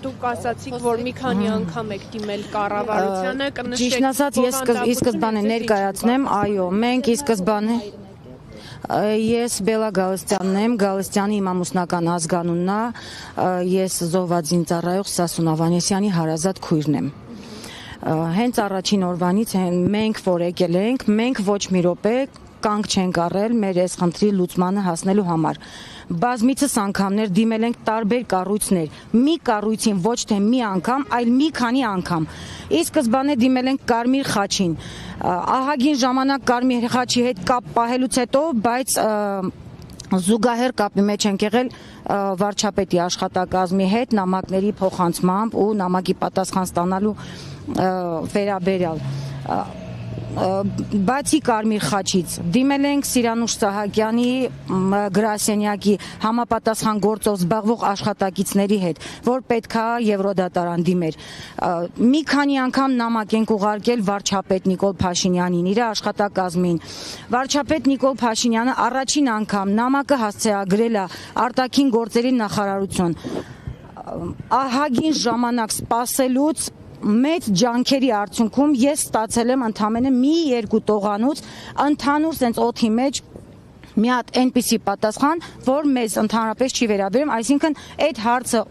դուք ասացիք, որ մի քանի անգամ եք դիմել կառավարությանը, կնշեք։ Ճիշտն ասած, ես ի սկզբանե ներկայացնեմ, այո, մենք ի սկզբանե Ես Բելա Գալստյանն եմ, Գալստյանի իմ ամուսնական ազգանունն է, ես զոհված ծառայող Սասուն Ավանեսյանի հարազատ քույրն եմ։ Հենց առաջին օրվանից մենք որ եկել ենք, մենք ոչ մի րոպե կանգ չենք առել մեր այս խնդրի լուծմանը հասնելու համար։ Բազմիցս անգամներ դիմել ենք տարբեր կառույցներ, մի կառույցին ոչ թե մի անգամ, այլ մի քանի անգամ։ Ի սկզբանե դիմել ենք Կարմիր խաչին, ահագին ժամանակ Կարմիր խաչի հետ կապ պահելուց հետո, բայց զուգահեռ կապի մեջ ենք եղել վարչապետի աշխատակազմի հետ նամակների փոխանցմամբ ու նամակի պատասխան ստանալու վերաբերյալ։ Բացի Կարմիր խաչից դիմել ենք Սիրանուշ Սահակյանի գրասենյակի համապատասխան գործով զբաղվող աշխատակիցների հետ, որ պետքա Եվրոդատարան դիմեր։ Մի քանի անգամ նամակ ենք ուղարկել վարչապետ Նիկոլ Փաշինյանին, իր աշխատակազմին։ Վարչապետ Նիկոլ Փաշինյանը առաջին անգամ նամակը հասցեագրել է արտաքին գործերի նախարարություն։ Ահագին ժամանակ սպասելուց մեծ ջանքերի արդյունքում ես ստացել եմ ընդամենը մի երկու տողանոց ընդհանուր սենց օդի մեջ մի հատ այնպիսի պատասխան, որ մեզ ընդհանրապես չի վերաբերում, այսինքն այդ հարցը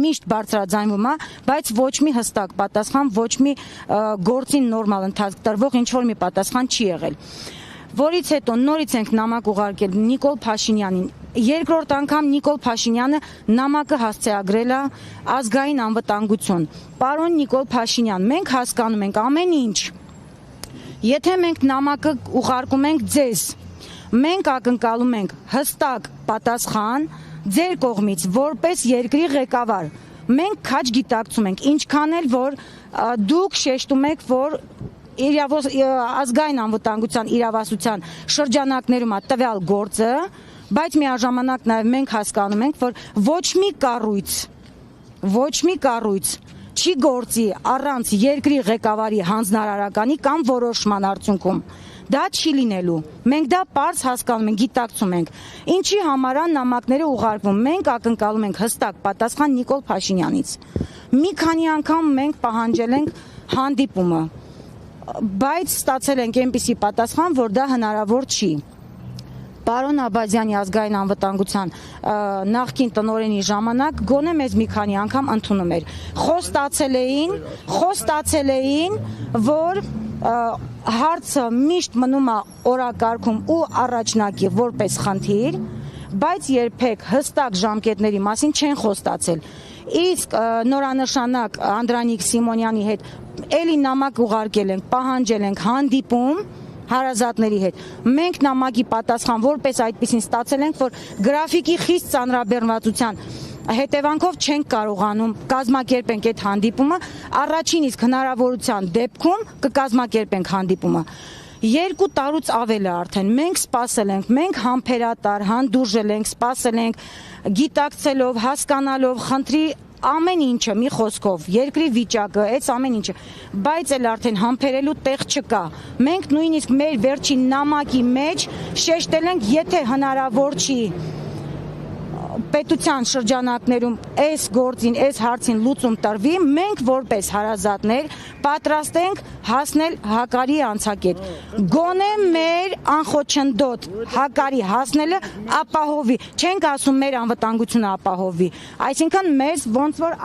միշտ բարձրաձայնվում է, բայց ոչ մի հստակ պատասխան, ոչ մի գործին նորմալ ընթացք տրվող ինչ-որ մի պատասխան չի եղել։ Որից հետո նորից ենք նամակ ուղարկել Նիկոլ Փաշինյանին։ Երկրորդ անգամ Նիկոլ Փաշինյանը նամակը հասցեագրել է ազգային անվտանգություն։ Պարոն Նիկոլ Փաշինյան, մենք հասկանում ենք ամեն ինչ։ Եթե մենք նամակը ուղարկում ենք ձեզ, մենք ակնկալում ենք հստակ պատասխան ձեր կողմից որպես երկրի ղեկավար։ Մենք քաջ գիտակցում ենք, ինչքան էլ որ դուք շեշտում եք, որ ազգային անվտանգության իրավասության շրջանակներում է տվյալ գործը, բայց միաժամանակ նաև մենք հասկանում ենք, որ ոչ մի կառույց չի գործի առանց երկրի ղեկավարի հանձնարարականի կամ որոշման արդյունքում։ Դա չի լինելու։ Մենք դա պարզ հասկանում ենք, գիտակցում ենք։ Ինչի համար է նամակները ուղարկվում։ Մենք ակնկալում ենք հստակ պատասխան Նիկոլ Փաշինյանից։ Մի քանի անգամ մենք պահանջել ենք հանդիպումը, բայց ստացել ենք այնպիսի պատասխան, որ դա հնարավոր չի։ Պարոն Աբազյանի ազգային անվտանգության նախկին տնօրենի ժամանակ գոնե մեզ մի քանի անգամ ընդունում էր։ Խոստացել էին, որ հարցը միշտ մնում է օրակարգում ու առաջնակի որպես խնդիր, բայց երբեք հստակ ժամկետների մասին չեն խոստացել։ Իսկ նորանշանակ Անդրանիկ Սիմոնյանի հետ էլի նամակ ուղարկել ենք, պահանջել ենք հանդիպում հարազատների հետ։ Մենք նամակի պատասխան որպես այդպեսին ստացել ենք, որ գրաֆիկի խիստ ծանրաբեռնվածության հետևանքով չենք կարողանում կազմակերպենք այդ հանդիպումը, առաջին իսկ հնարավորության դեպքում կկազմակերպենք հանդիպումը։ 2 տարուց ավել է արդեն մենք սպասել ենք, մենք համբերատար, հանդուրժել ենք, սպասել ենք, գիտակցելով, հասկանալով խնդրի ամեն ինչը մի խոսքով, երկրի վիճակը, այս ամեն ինչը, բայց էլ արդեն համբերելու տեղ չկա։ Մենք նույնիսկ մեր վերջին նամակի մեջ շեշտել ենք, եթե հնարավոր չի պետության շրջանակներում այս գործին, այս հարցին լուծում տրվի, մենք որպես հարազատներ պատրաստ ենք հասնել հակարի անցակետ։ Գոնե մեր անխոչնդոտ հակարի հասնելը ապահովի, չենք ասում մեր անվտանգությունը ապահովի, այսինքն մեզ ոնց որ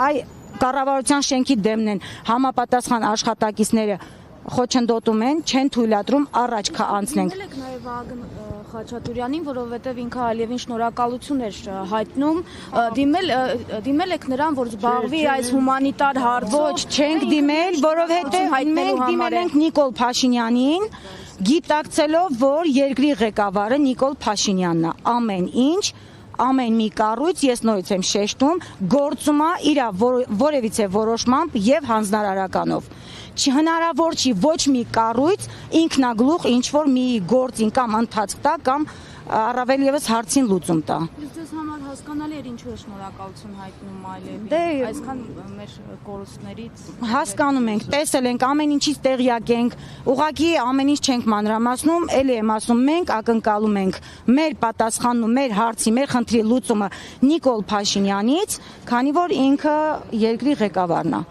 կառավարության շենքի դեմն են համապատասխան աշխատակիցները խոչընդոտում են, չեն թույլատրում առաջ անցնենք։ Դիմել եք նաև Վահագն Խաչատուրյանին, որովհետև ինքը Ալիևին շնորհակալություն էր հայտնում, դիմել եք նրան, որ զբաղվի այս հումանիտար հարցով։ Ոչ, չենք դիմել, որովհետև մենք դիմել ենք Նիկոլ Փաշինյանին, գիտակցելով, որ երկրի ղեկավարը Նիկոլ Փաշինյանն է, ամեն ինչ, ամեն մի կառույց, ես նորից եմ շեշտում, գործում է իր որևիցե որոշմամբ եւ հանձնարարականով։ Հնարավոր չի ոչ մի կառույց ինքնագլուխ ինչ-որ մի գործին կամ ընթացք տա կամ առավել եւս հարցին լուծում տա։ Իսկ ձեզ համար հասկանալի էր ինչու է շնորհակալություն հայտնում Այլևին։ Դե Այսքան մեր կորուստներից հասկանում ենք, տեսել ենք, ամեն ինչից տեղյակ ենք, ուղղակի ամեն ինչ չենք մանրամասնում, ելի եմ ասում, մենք ակնկալում ենք մեր պատասխանն ու մեր հարցի, մեր խնդրի լուծումը Նիկոլ Փաշինյանից, քանի որ ինքը երկրի ղեկավարն է։